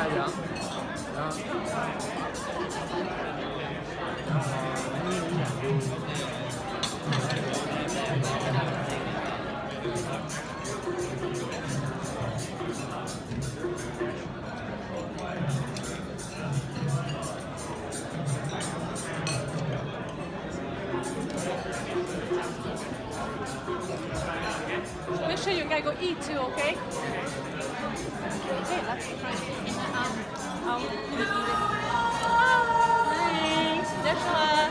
vậy? Make sure you guys go eat too, okay? Okay, let's try it. I'll eat it. Thanks. Joshua.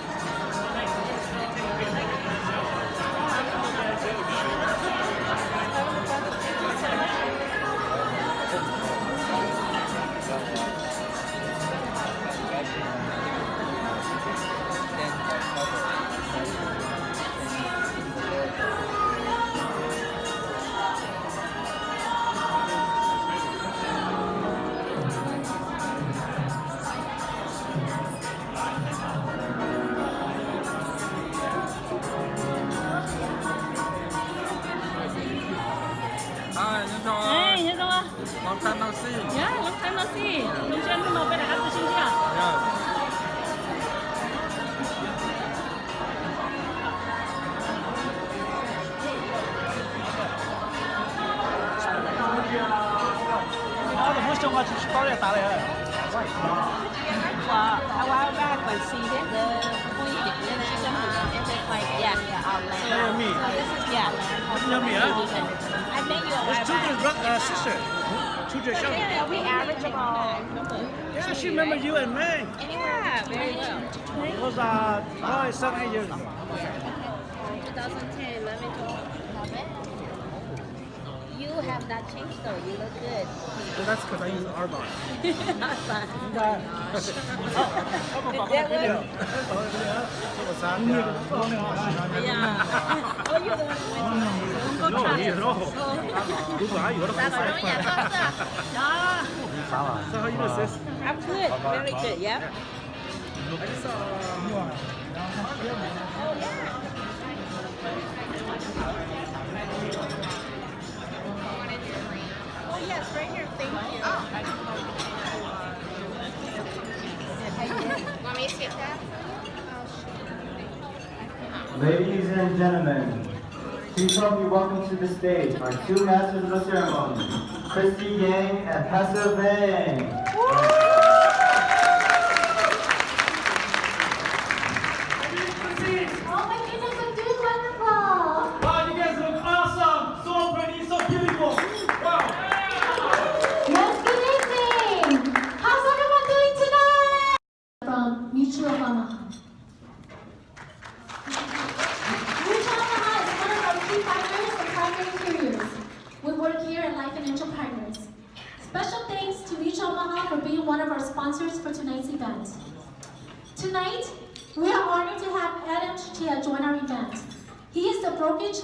Hi, Nhân Châu ơi. Hey, Nhân Châu à? Long time no see. Yeah, long time no see. Đồng Xuân hôm nay đã gặp Xuân chưa? Yeah. Nó là trong cái story ta đây. A while back when she did the it's like our land. Yeah, me. So this is Yeah, me, huh? I met you a while It's Children's back. sister. Children's show. Yeah, we average about Yeah, she remember you and me. anywhere very well. It was 7-8 years ago. 2010, let me talk. You have not changed though. You look good. Well, that's because I use Arbonne. Not fun. That video. Yeah. Oh, you're the one who went to Go try it. Đúng rồi, ở đó That's phải ở nhà phải. tốt à? Yeah. So how you doing, sis? I'm good. Very good. Yeah. I just saw. Oh yes, right here. Thank you. Want me to take that? Ladies and gentlemen, please help me welcome to the stage our two masters of the ceremony, Christy Yang and Pastor Bang. Oh my goodness, I'm doing wonderful! Wow, you guys look awesome! So pretty, so beautiful! Wow! Yes, good evening! How's everyone doing tonight? From Mutual Omaha. Mutual Omaha is one of our key partners and primary carriers. We work here at Life Financial Partners. Special thanks to Mutual Omaha for being one of our sponsors for tonight's event. Tonight, we are honored to have Adam Chia join our event. He is the brokerage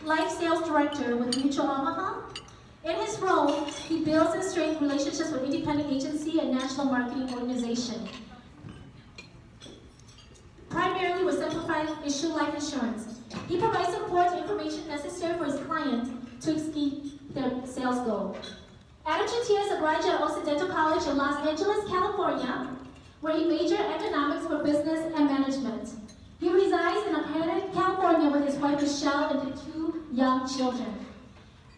life sales director with Mutual Omaha. In his role, he builds and strengthens relationships with independent agency and national marketing organization. Primarily with simplified issue life insurance. He provides support and information necessary for his client to exceed their sales goal. Adam Chia is a graduate of Occidental College in Los Angeles, California, where he majored in economics for business and management. He resides in Apahana, California with his wife Michelle and their two young children.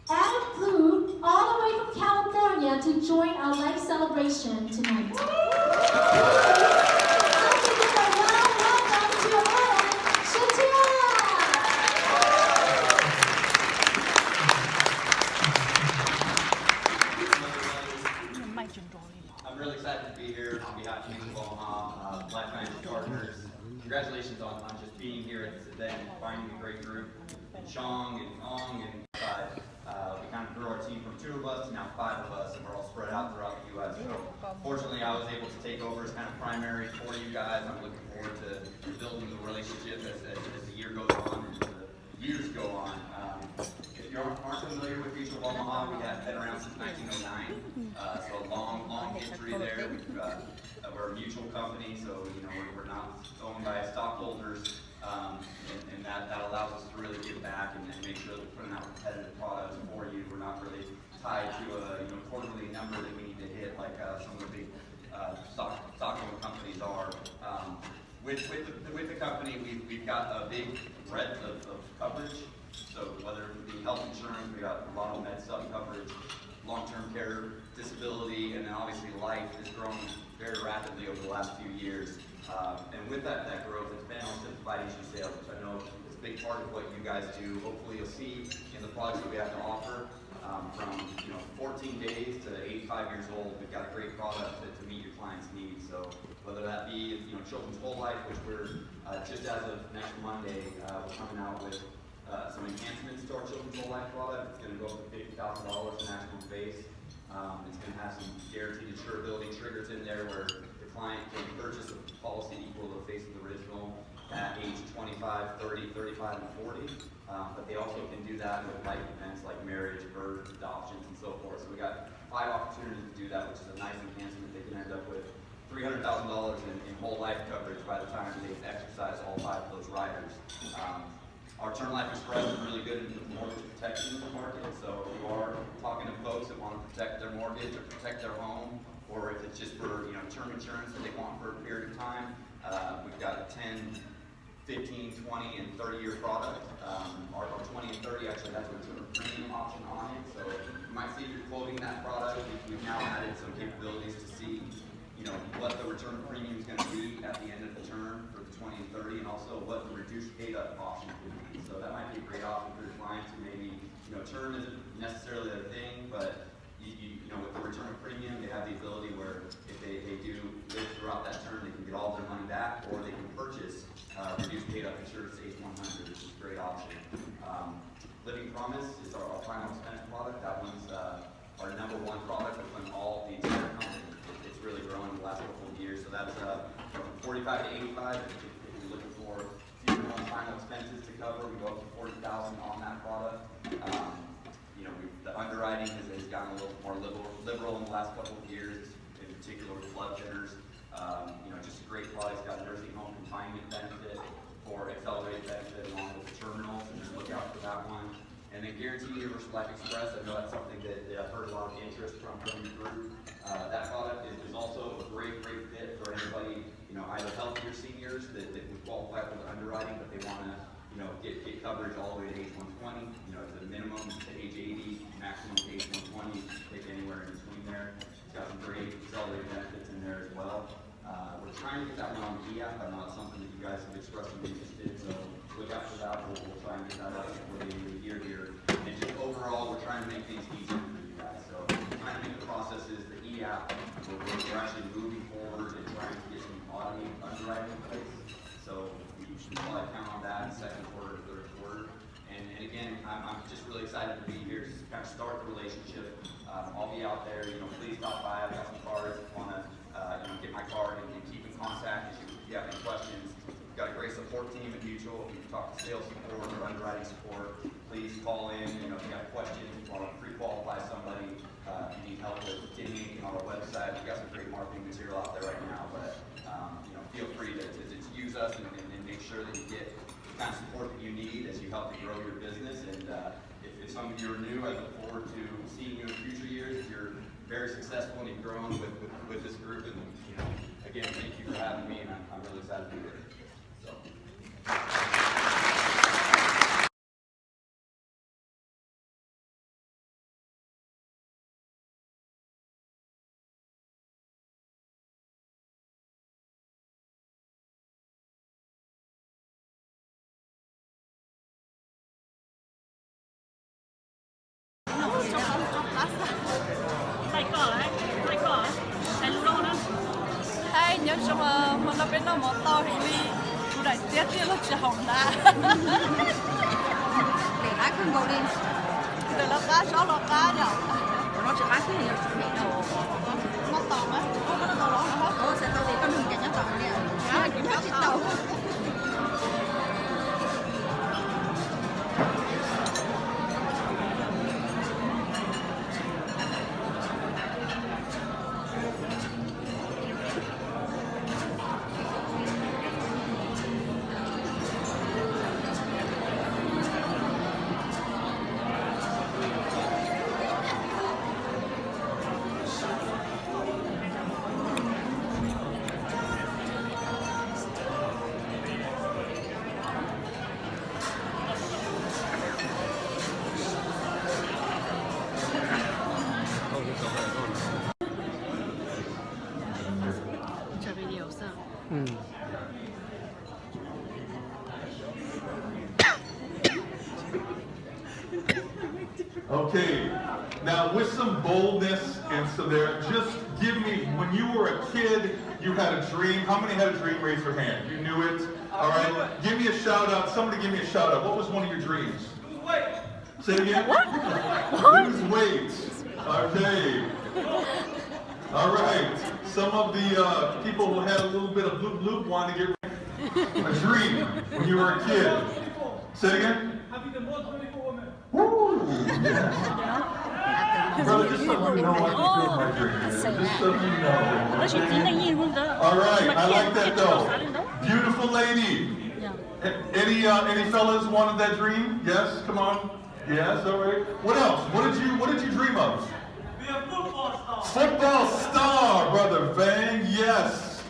Adam flew all the way from California to join our life celebration tonight. Let's give a warm welcome to Adam Shatia. I'm really excited to be here on behalf of Mutual Omaha, Life Financial Partners. Congratulations on just being here at this event and finding a great group. And Chong and Ong and we kind of grew our team from 2 of us to now 5 of us, and we're all spread out throughout the U.S. So fortunately, I was able to take over as kind of primary for you guys. I'm looking forward to building the relationship as the year goes on and the years go on. If you aren't familiar with Mutual Omaha, we have been around since 1909, so a long history there. We're a mutual company, so we're not owned by stockholders, and that allows us to really give back and make sure that we're putting out competitive products for you. We're not really tied to a quarterly number that we need to to hit like some of the big stock companies are. With the company, we've got a big breadth of coverage. So whether it be health insurance, we got a lot of med sub coverage, long-term care, disability, and then obviously life has grown very rapidly over the last few years. And with that growth, it's been on simplified issue sales, which I know is a big part of what you guys do. Hopefully you'll see in the products that we have to offer, from 14 days to 85 years old, we've got a great product to meet your clients' needs. So whether that be children's whole life, which we're just as of next Monday, we're coming out with some enhancements to our children's whole life product. It's going to go up to $50,000 maximum face. It's going to have some guaranteed insurability triggers in there where the client can purchase a policy equal to the face of the original at age 25, 30, 35, and 40. But they also can do that with life events like marriage, birth, adoptions, and so forth. So we got 5 opportunities to do that, which is a nice enhancement. They can end up with $300,000 in whole life coverage by the time they exercise all 5 of those riders. Our Term Life Express is really good in the mortgage protection market. So if you are talking to folks that want to protect their mortgage or protect their home, or if it's just for term insurance that they want for a period of time, we've got a 10, 15, 20, and 30-year product. Our 20 and 30 actually has a return premium option on it. So you might see if you're quoting that product. We've now added some capabilities to see what the return premium is going to be at the end of the term for the 20 and 30, and also what the reduced paid up option could be. So that might be a great option for your clients who maybe, term isn't necessarily their thing, but with the return of premium, they have the ability where if they do live throughout that term, they can get all their money back, or they can purchase reduced paid up insurance to age 100, which is a great option. Living Promise is our final expense product. That one's our #1 product within all the entire company. It's really grown in the last couple of years. So that's from 45 to 85. If you're looking for funeral and final expenses to cover, we go up to 40,000 on that product. The underwriting has gotten a little more liberal in the last couple of years, in particular with blood thinners. Just a great product. It's got nursing home confinement benefit for accelerated benefit along with the terminal, so just look out for that one. And then Guaranteed Universal Life Express, I know that's something that I've heard a lot of interest from your group. That product is also a great fit for anybody, either healthier seniors that would qualify for the underwriting, but they want to, get coverage all the way to age 120. It's a minimum to age 80, maximum to age 120. Pick anywhere in between there. It's got some great accelerated benefits in there as well. We're trying to get that one on the e-app. I know it's something that you guys have expressed some interest in, so look out for that. We'll try and get that up before the end of the year here. And just overall, we're trying to make things easier for you guys. So we're trying to make the processes, the e-app, we're actually moving forward and trying to get some automated underwriting in place. So we should probably count on that in second quarter, third quarter. And again, I'm just really excited to be here to kind of start the relationship. I'll be out there. Please stop by. I've got some cards. If you want to, get my card and keep in contact. If you have any questions, we've got a great support team at Mutual. If you talk to sales support or underwriting support, please call in. If you have questions, if you want to pre-qualify somebody, if you need help with getting anything on our website, we've got some great marketing material out there right now. But feel free to use us and make sure that you get the kind of support that you need as you help to grow your business. And if some of you are new, I look forward to seeing you in future years. If you're very successful and you've grown with this group, and again, thank you for having me, and I'm really excited to be here. So. Hai nhớ trong mà nó bên nó một to thì đi tôi đại tiết thì nó chỉ hỏng ra Để lát không ngồi đi. để nó cá số nó cá nhở Nó chỉ lát cái gì để đầu. nó to á không có nó to lắm hả Sẽ tao thì con đừng cái nhá tao đi. à chỉ hết tàu Okay, now with some boldness and so there, just give me, when you were a kid, you had a dream. How many had a dream? Raise your hand. You knew it? All right, give me a shout out. Somebody give me a shout out. What was one of your dreams? Lose weight. Say it again. What? Lose weight. Okay. All right. Some of the people who had a little bit of bloop bloop wanted to get a dream when you were a kid. Say it again. Having the most beautiful woman. Woo! Yeah. Brother, just so you know what to do my dream is. Just so you know. All right, I like that though. Beautiful lady. Any fellas wanted that dream? Yes, come on. Yes, all right. What else? What did you dream of? Be a football star. Football star, brother Vang. Yes.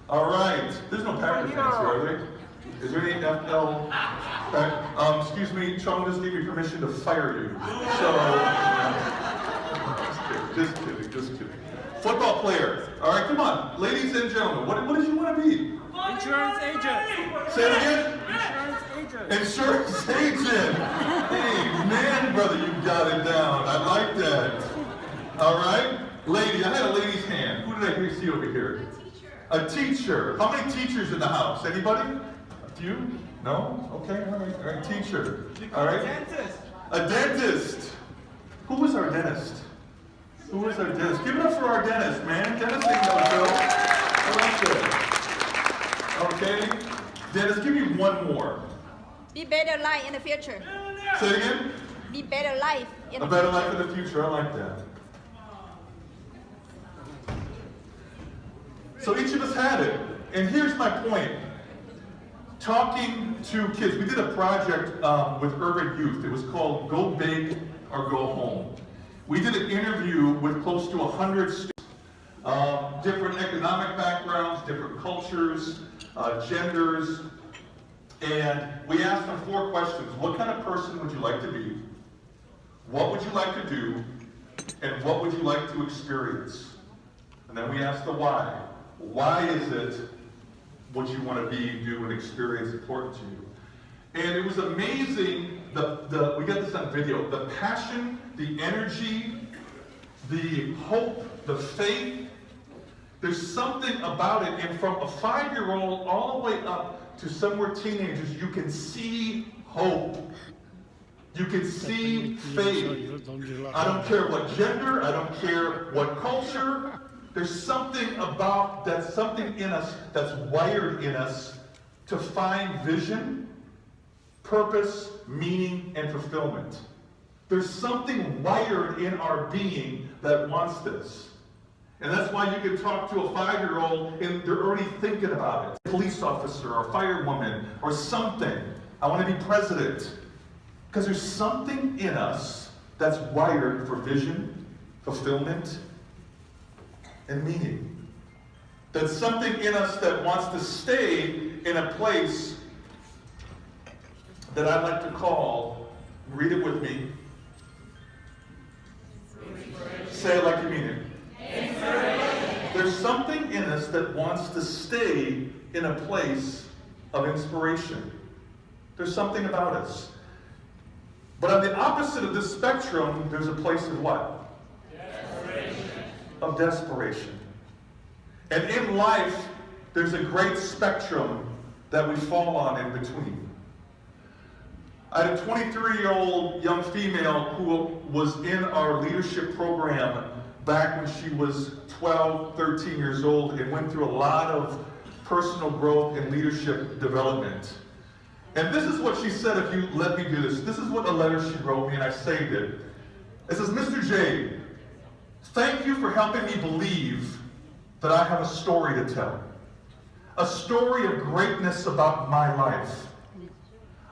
All right. There's no Packers fans here, are there? Is there any FL? Excuse me, Chong doesn't give me permission to fire you. So, just kidding. Football player. All right, come on, ladies and gentlemen. What did you want to be? Insurance agent. Say it again. Insurance agent. Insurance agent. Hey, man, brother, you got it down. I like that. All right, lady. I had a lady's hand. Who did I see over here? A teacher. How many teachers in the house? Anybody? A few? No? Okay, all right, teacher. All right. A dentist. Who was our dentist? Who was our dentist? Give it up for our dentist, man. Dentist ain't no joke. I like that. Okay. Dentist, give me one more. Be better life in the future. Say it again. Be better life in the A better life in the future. I like that. So each of us had it. And here's my point. Talking to kids, we did a project with urban youth. It was called Go Big or Go Home. We did an interview with close to 100 students, different economic backgrounds, different cultures, genders, and we asked them 4 questions. What kind of person would you like to be? What would you like to do? And what would you like to experience? And then we asked the why. Why is it what you want to be, do, and experience important to you? And it was amazing, we got this on video, the passion, the energy, the hope, the faith. There's something about it, and from a 5-year-old all the way up to somewhere teenagers, you can see hope. You can see faith. I don't care what gender, I don't care what culture. There's something about that, something in us that's wired in us to find vision, purpose, meaning, and fulfillment. There's something wired in our being that wants this. And that's why you can talk to a 5-year-old and they're already thinking about it. A police officer or a firewoman or something. I want to be president. Because there's something in us that's wired for vision, fulfillment, and meaning. That's something in us that wants to stay in a place that I like to call, read it with me. Say it like you mean it. There's something in us that wants to stay in a place of inspiration. There's something about us. But on the opposite of this spectrum, there's a place of what? Of desperation. And in life, there's a great spectrum that we fall on in between. I had a 23-year-old young female who was in our leadership program back when she was 12, 13 years old and went through a lot of personal growth and leadership development. And this is what she said, if you let me do this. This is what a letter she wrote me, and I saved it. It says, Mr. J, thank you for helping me believe that I have a story to tell. A story of greatness about my life.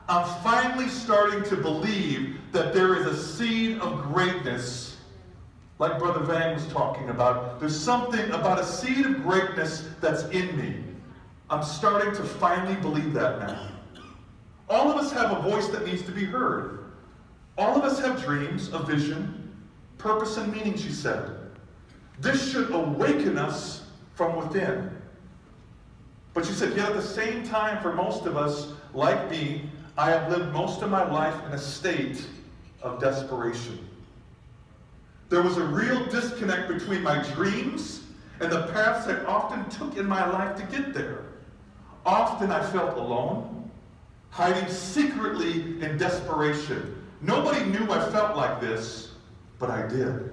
I'm finally starting to believe that there is a seed of greatness, like Brother Vang was talking about. There's something about a seed of greatness that's in me. I'm starting to finally believe that now. All of us have a voice that needs to be heard. All of us have dreams, a vision, purpose, and meaning, she said. This should awaken us from within. But she said, yet at the same time, for most of us, like me, I have lived most of my life in a state of desperation. There was a real disconnect between my dreams and the paths I often took in my life to get there. Often I felt alone, hiding secretly in desperation. Nobody knew I felt like this, but I did.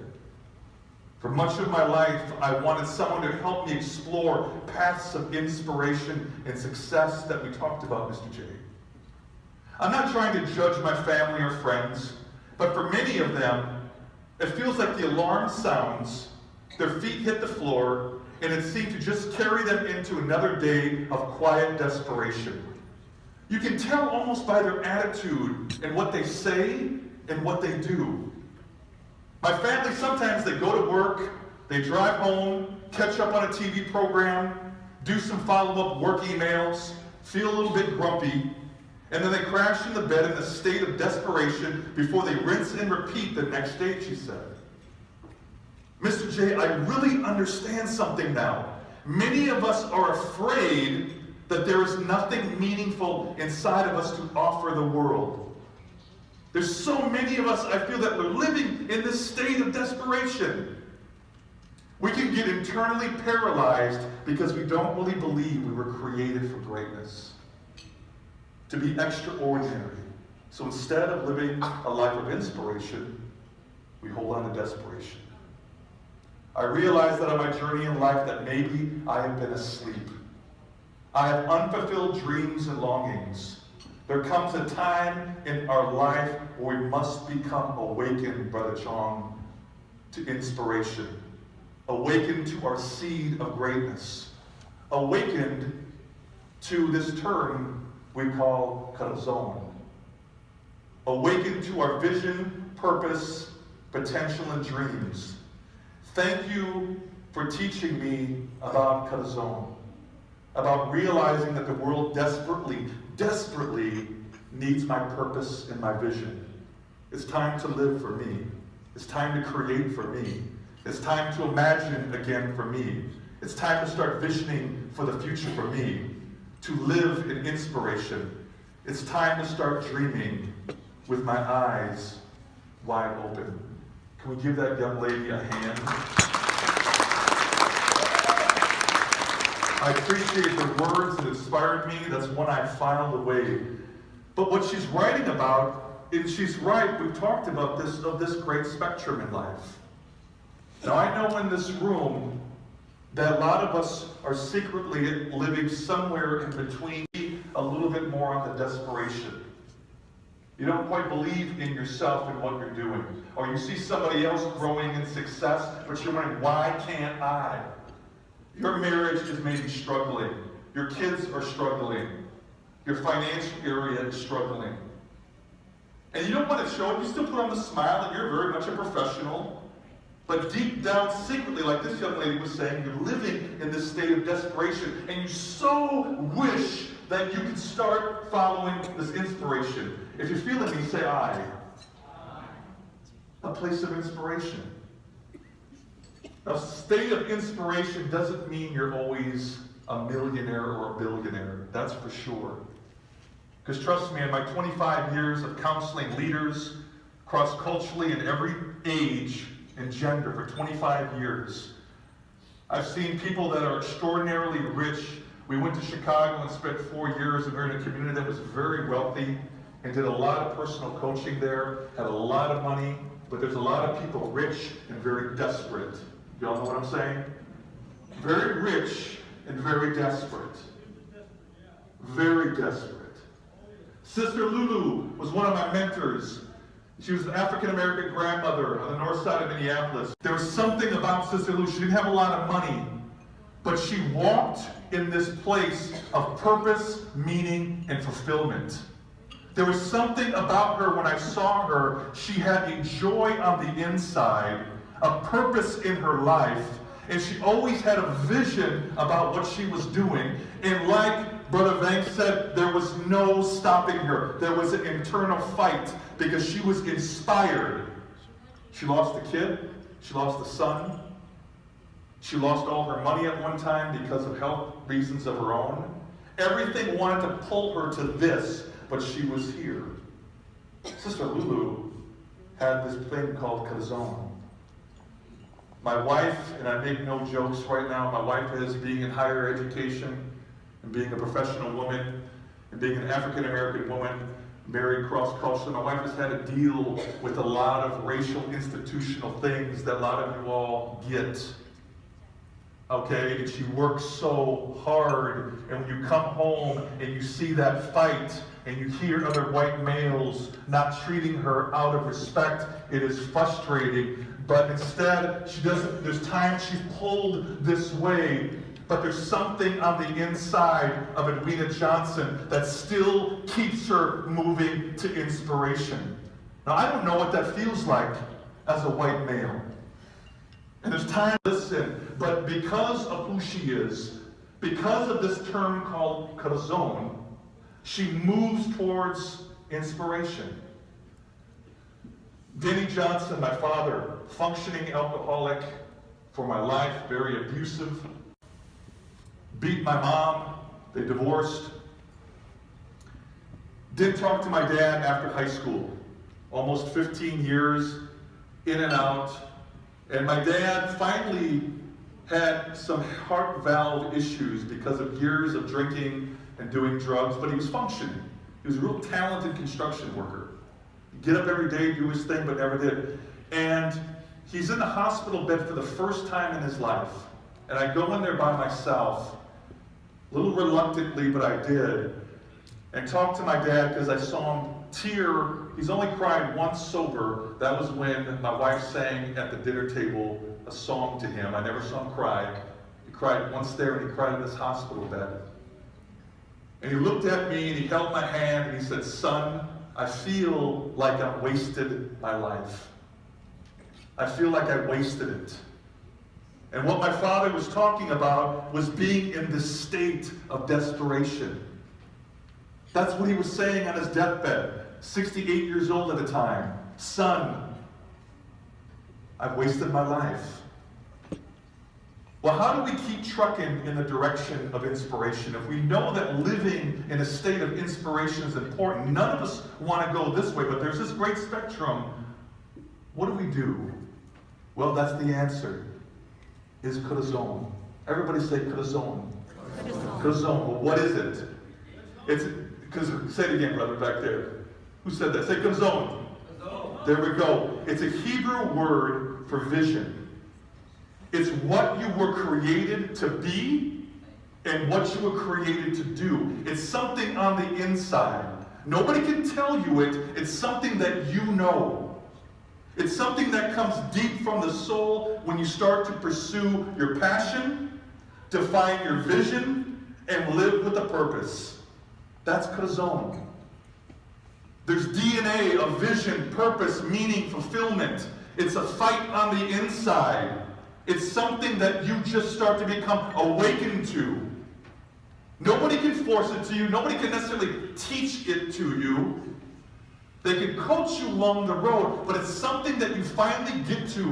For much of my life, I wanted someone to help me explore paths of inspiration and success that we talked about, Mr. J. I'm not trying to judge my family or friends, but for many of them, it feels like the alarm sounds, their feet hit the floor, and it seemed to just carry them into another day of quiet desperation. You can tell almost by their attitude and what they say and what they do. My family, sometimes they go to work, they drive home, catch up on a TV program, do some follow-up work emails, feel a little bit grumpy, and then they crash in the bed in a state of desperation before they rinse and repeat the next day, she said. Mr. J, I really understand something now. Many of us are afraid that there is nothing meaningful inside of us to offer the world. There's so many of us, I feel that we're living in this state of desperation. We can get internally paralyzed because we don't really believe we were created for greatness, to be extraordinary. So instead of living a life of inspiration, we hold on to desperation. I realized that on my journey in life that maybe I have been asleep. I have unfulfilled dreams and longings. There comes a time in our life where we must become awakened, Brother Txog, to inspiration. Awakened to our seed of greatness. Awakened to this term we call corazon. Awakened to our vision, purpose, potential, and dreams. Thank you for teaching me about corazon, about realizing that the world desperately, desperately needs my purpose and my vision. It's time to live for me. It's time to create for me. It's time to imagine again for me. It's time to start visioning for the future for me, to live in inspiration. It's time to start dreaming with my eyes wide open. Can we give that young lady a hand? I appreciate the words that inspired me. That's one I filed away. But what she's writing about, and she's right, we've talked about this, of this great spectrum in life. Now I know in this room that a lot of us are secretly living somewhere in between, a little bit more on the desperation. You don't quite believe in yourself and what you're doing. Or you see somebody else growing in success, but you're wondering, why can't I? Your marriage is maybe struggling. Your kids are struggling. Your financial area is struggling. And you don't want to show it. You still put on the smile and you're very much a professional. But deep down, secretly, like this young lady was saying, you're living in this state of desperation. And you so wish that you could start following this inspiration. If you're feeling me, say I. A place of inspiration. A state of inspiration doesn't mean you're always a millionaire or a billionaire. That's for sure. Because trust me, in my 25 years of counseling leaders cross-culturally in every age and gender for 25 years, I've seen people that are extraordinarily rich. We went to Chicago and spent 4 years, and we were in a community that was very wealthy and did a lot of personal coaching there, had a lot of money, but there's a lot of people rich and very desperate. Y'all know what I'm saying? Very rich and very desperate. Very desperate. Sister Lulu was one of my mentors. She was an African-American grandmother on the north side of Minneapolis. There was something about Sister Lulu. She didn't have a lot of money, but she walked in this place of purpose, meaning, and fulfillment. There was something about her when I saw her. She had a joy on the inside, a purpose in her life, and she always had a vision about what she was doing. And like Brother Vank said, there was no stopping her. There was an internal fight because she was inspired. She lost a kid. She lost a son. She lost all her money at one time because of health reasons of her own. Everything wanted to pull her to this, but she was here. Sister Lulu had this thing called corazon. My wife, and I make no jokes right now, my wife is being in higher education and being a professional woman and being an African American woman, married cross-cultural. My wife has had to deal with a lot of racial institutional things that a lot of you all get. Okay, and she works so hard, and when you come home and you see that fight, and you hear other white males not treating her out of respect, it is frustrating. But instead, she doesn't, there's times she's pulled this way, but there's something on the inside of Edwina Johnson that still keeps her moving to inspiration. Now, I don't know what that feels like as a white male. And there's time to listen, but because of who she is, because of this term called corazon, she moves towards inspiration. Denny Johnson, my father, functioning alcoholic for my life, very abusive, beat my mom, they divorced. Didn't talk to my dad after high school, almost 15 years in and out. And my dad finally had some heart valve issues because of years of drinking and doing drugs, but he was functioning. He was a real talented construction worker. He'd get up every day, do his thing, but never did. And he's in the hospital bed for the first time in his life. And I go in there by myself, a little reluctantly, but I did, and talked to my dad because I saw him tear. He's only cried once sober. That was when my wife sang at the dinner table a song to him. I never saw him cry. He cried once there, and he cried in this hospital bed. And he looked at me, and he held my hand, and he said, "Son, I feel like I wasted my life. I feel like I wasted it." And what my father was talking about was being in this state of desperation. That's what he was saying on his deathbed, 68 years old at the time. "Son, I've wasted my life." Well, how do we keep trucking in the direction of inspiration? If we know that living in a state of inspiration is important, none of us want to go this way, but there's this great spectrum. What do we do? Well, that's the answer, is corazon. Everybody say corazon. Corazon. Well, what is it? It's, say it again, brother, back there. Who said that? Say corazon. There we go. It's a Hebrew word for vision. It's what you were created to be and what you were created to do. It's something on the inside. Nobody can tell you it. It's something that you know. It's something that comes deep from the soul when you start to pursue your passion, define your vision, and live with a purpose. That's corazon. There's DNA of vision, purpose, meaning, fulfillment. It's a fight on the inside. It's something that you just start to become awakened to. Nobody can force it to you. Nobody can necessarily teach it to you. They can coach you along the road, but it's something that you finally get to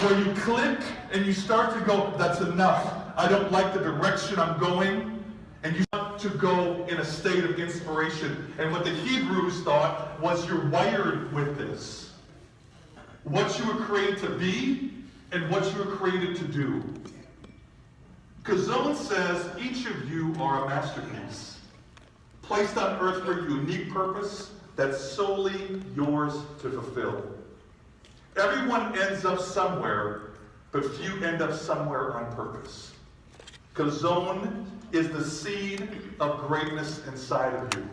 where you click and you start to go, "That's enough. I don't like the direction I'm going." And you start to go in a state of inspiration. And what the Hebrews thought was you're wired with this. What you were created to be and what you were created to do. Corazon says each of you are a masterpiece, placed on earth for a unique purpose that's solely yours to fulfill. Everyone ends up somewhere, but few end up somewhere on purpose. Corazon is the seed of greatness inside of you.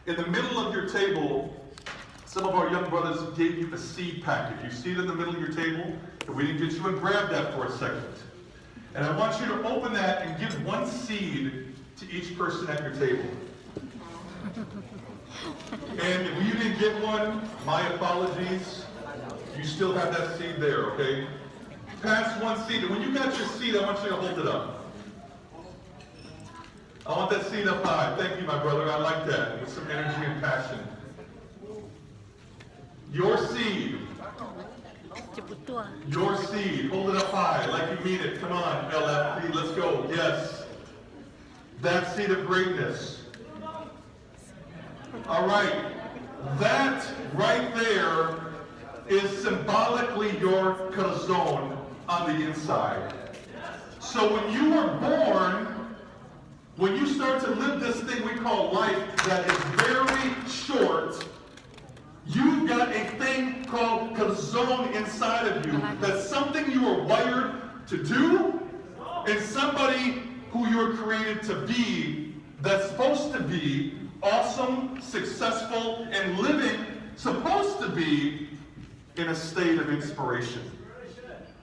In the middle of your table, some of our young brothers gave you a seed packet. You see it in the middle of your table? If we didn't get you and grab that for a second. And I want you to open that and give one seed to each person at your table. And if you didn't get one, my apologies. You still have that seed there, okay? Pass one seed. And when you got your seed, I want you to hold it up. I want that seed up high. Thank you, my brother. I like that. With some energy and passion. Your seed Your seed. Hold it up high like you mean it. Come on, LFP. Let's go. Yes. That seed of greatness. All right. That right there is symbolically your corazon on the inside. So when you were born, when you start to live this thing we call life that is very short, you've got a thing called corazon inside of you. That's something you were wired to do, and somebody who you were created to be that's supposed to be awesome, successful, and living, supposed to be in a state of inspiration.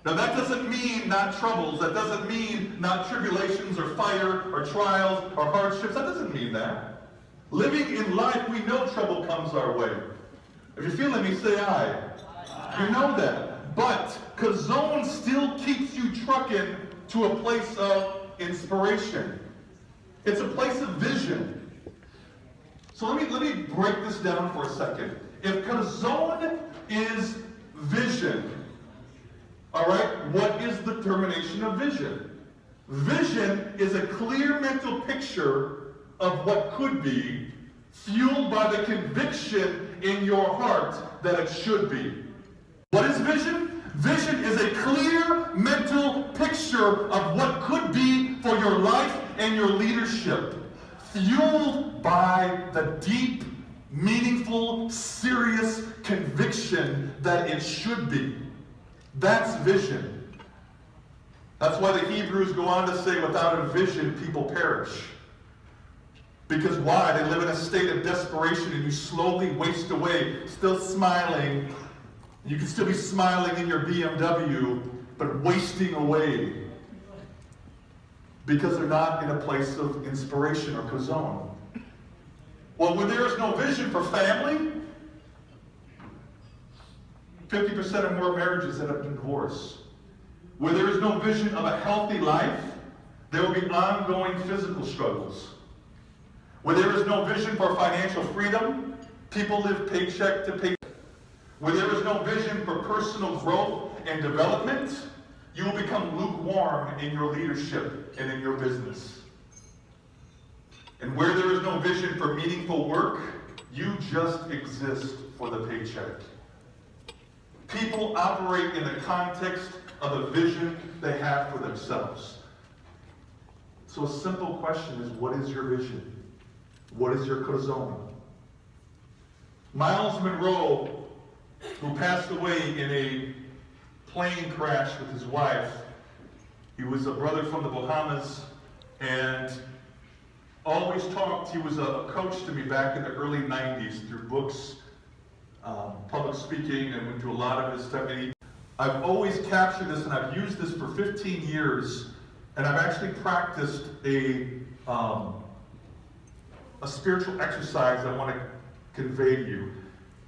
Now that doesn't mean not troubles, that doesn't mean not tribulations or fire or trials or hardships, that doesn't mean that. Living in life, we know trouble comes our way. If you're feeling me, say aye. You know that. But corazon still keeps you trucking to a place of inspiration. It's a place of vision. So let me break this down for a second. If corazon is vision, all right, what is the termination of vision? Vision is a clear mental picture of what could be, fueled by the conviction in your heart that it should be. What is vision? Vision is a clear mental picture of what could be for your life and your leadership, fueled by the deep, meaningful, serious conviction that it should be. That's vision. That's why the Hebrews go on to say, without a vision, people perish. Because why? They live in a state of desperation and you slowly waste away, still smiling. You can still be smiling in your BMW, but wasting away. Because they're not in a place of inspiration or corazon. Well, when there is no vision for family, 50% or more marriages end up in divorce. Where there is no vision of a healthy life, there will be ongoing physical struggles. Where there is no vision for financial freedom, people live paycheck to paycheck. Where there is no vision for personal growth and development, you will become lukewarm in your leadership and in your business. And where there is no vision for meaningful work, you just exist for the paycheck. People operate in the context of a vision they have for themselves. So a simple question is, what is your vision? What is your corazon? Miles Monroe, who passed away in a plane crash with his wife, he was a brother from the Bahamas, and always talked, he was a coach to me back in the early 90s through books, public speaking, and went to a lot of his stuff. I've always captured this, and I've used this for 15 years, and I've actually practiced a spiritual exercise I want to convey to you.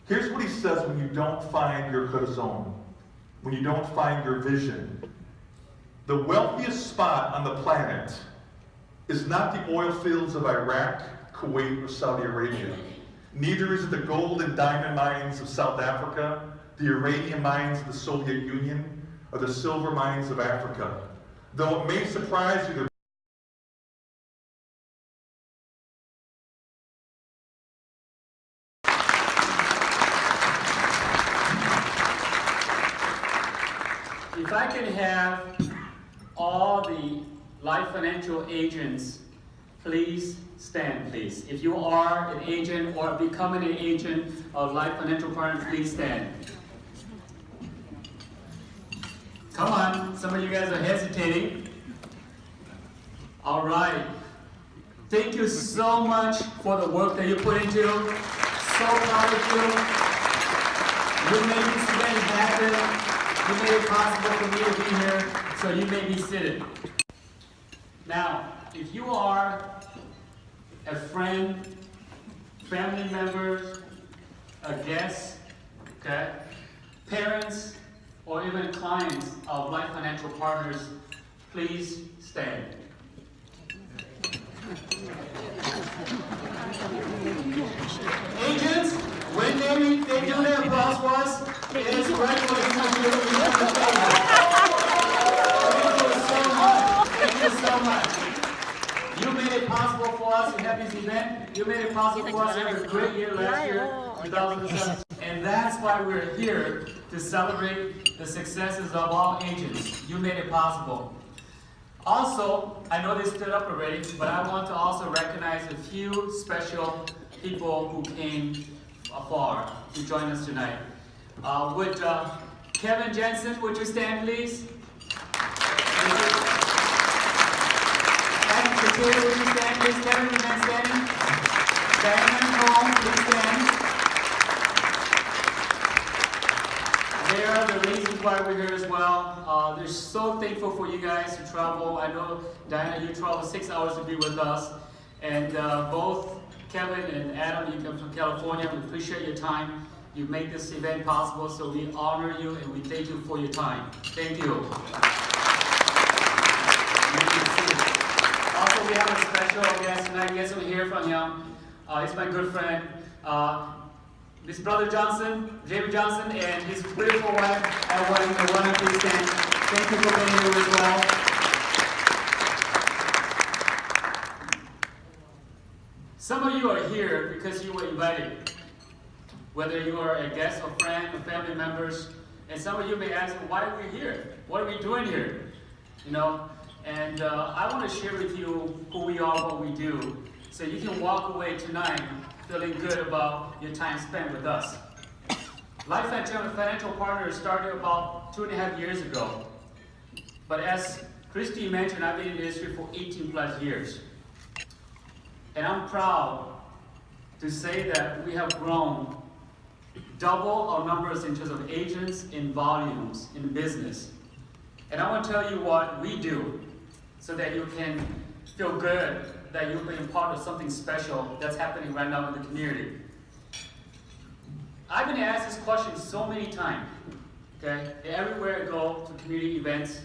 Here's what he says when you don't find your corazon, when you don't find your vision. The wealthiest spot on the planet is not the oil fields of Iraq, Kuwait, or Saudi Arabia. Neither is it the gold and diamond mines of South Africa, the uranium mines of the Soviet Union, or the silver mines of Africa. Though it may surprise you, If I can have all the Life Financial agents, please stand, please. If you are an agent or becoming an agent of Life Financial Partners, please stand. Come on, some of you guys are hesitating. All right. Thank you so much for the work that you put into. So proud of you. You made this event happen. You made it possible for me to be here, so you may be seated. Now, if you are a friend, family members, a guest, okay, parents, or even clients of Life Financial Partners, please stand. Agents, when they do their applause for us, It is great for you to do. Thank you so much. Thank you so much. You made it possible for us to have this event. You made it possible for us to have a great year last year, 2007. And that's why we're here to celebrate the successes of all agents. You made it possible. Also, I know they stood up already, but I want to also recognize a few special people who came afar to join us tonight. Would Kevin Jensen, would you stand please? And Katia, would you stand please? Kevin, you can stand. Diane Home, please stand. They are the reasons why we're here as well. They're so thankful for you guys to travel. I know, Diana, you traveled 6 hours to be with us. And both Kevin and Adam, you come from California. We appreciate your time. You made this event possible, so we honor you and we thank you for your time. Thank you. Also, we have a special guest tonight. You guys will hear from him. He's my good friend. His brother Johnson, Jamie Johnson, and his beautiful wife, the one of these stand. Thank you for being here as well. Some of you are here because you were invited, whether you are a guest or friend or family members, and some of you may ask, why are we here? What are we doing here? You know, and I want to share with you who we are, what we do, so you can walk away tonight feeling good about your time spent with us. Life Financial Partners started about 2.5 years ago. But as Christy mentioned, I've been in the industry for 18 plus years. And I'm proud to say that we have grown double our numbers in terms of agents in volumes in business. And I want to tell you what we do so that you can feel good that you've been part of something special that's happening right now in the community. I've been asked this question so many times, okay? Everywhere I go to community events,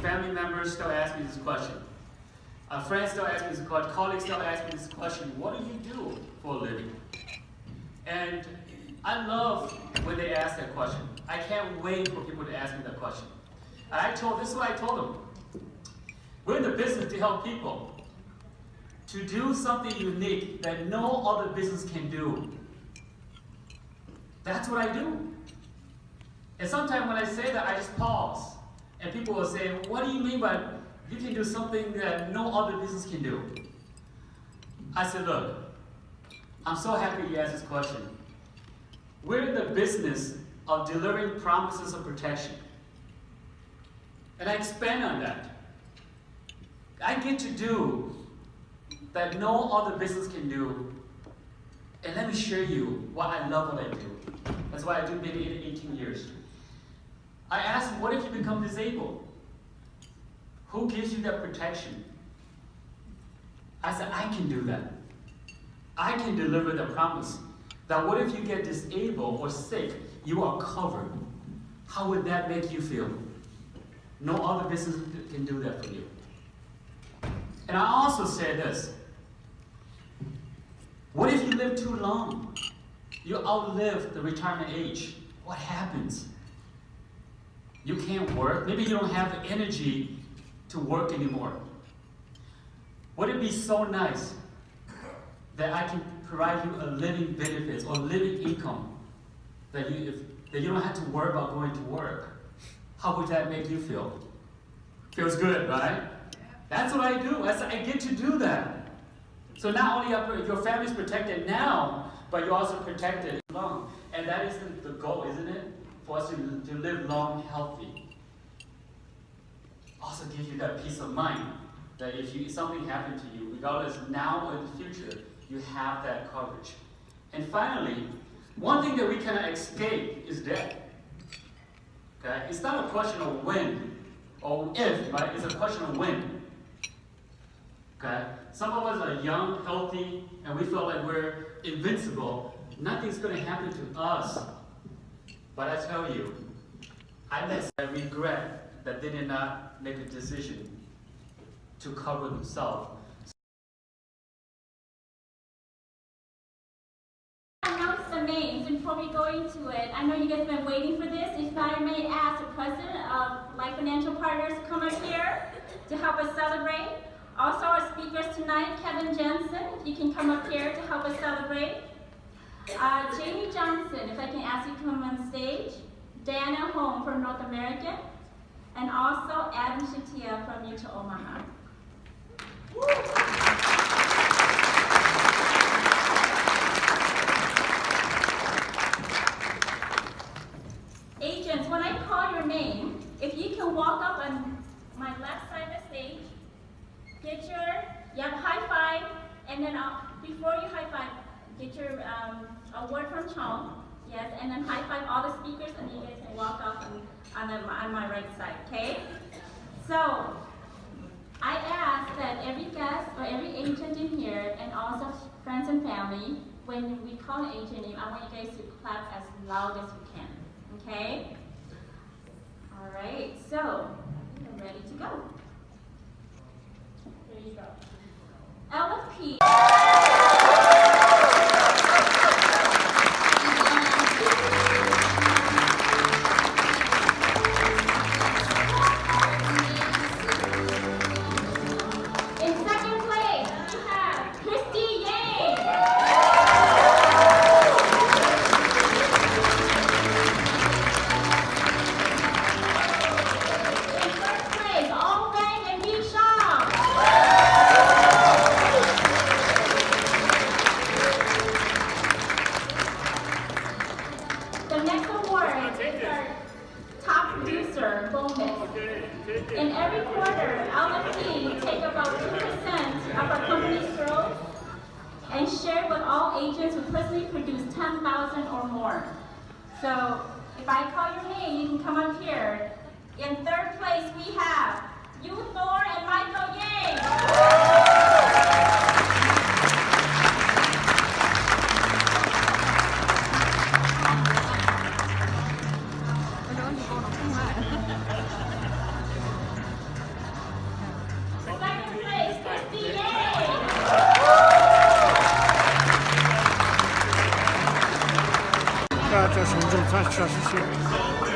family members still ask me this question. Friends still ask me this question, colleagues still ask me this question, what do you do for a living? And I love when they ask that question. I can't wait for people to ask me that question. And this is what I told them. We're in the business to help people, to do something unique that no other business can do. That's what I do. And sometimes when I say that, I just pause. And people will say, what do you mean by you can do something that no other business can do? I said, look, I'm so happy you asked this question. We're in the business of delivering promises of protection. And I expand on that. I get to do that no other business can do. And let me share you why I love what I do. That's why I do been in 18 years. I asked them, what if you become disabled? Who gives you that protection? I said, I can do that. I can deliver the promise that what if you get disabled or sick, you are covered. How would that make you feel? No other business can do that for you. And I also said this. What if you live too long? You outlive the retirement age. What happens? You can't work. Maybe you don't have the energy to work anymore. Would it be so nice that I can provide you a living benefits or living income that you don't have to worry about going to work? How would that make you feel? Feels good, right? That's what I do. I get to do that. So not only are your family's protected now, but you're also protected long. And that is the goal, isn't it? For us to live long, healthy. Also gives you that peace of mind that if something happened to you, regardless now or in the future, you have that coverage. And finally, one thing that we cannot escape is death. Okay? It's not a question of when or if, right? It's a question of when. Okay? Some of us are young, healthy, and we feel like we're invincible. Nothing's going to happen to us. But I tell you, I regret that they did not make a decision to cover themselves. Announce the names. And before we go into it, I know you guys have been waiting for this. If I may ask the president of Life Financial Partners to come up here to help us celebrate. Also our speakers tonight, Kevin Jensen, if you can come up here to help us celebrate. Jamie Johnson, if I can ask you to come on stage. Diana Holm from North America. And also Adam Shatia from Utah, Omaha. Agents, when I call your name, if you can walk up on my left side of the stage, get your high five, and then before you high five, get your a word from txog, yes, and then high five all the speakers, and you guys can walk up on my right side, okay? So, I ask that every guest or every agent in here, and also friends and family, when we call an agent name, I want you guys to clap as loud as you can, okay? All right, so we're ready to go. There you go. LFP. In every quarter, LFP take about 2% of our company's growth and share with all agents who personally produce 10,000 or more. So if I call your name, you can come up here. In third place, we have Yu Thor and Michael Yang. 자, 좀 다시 하시죠.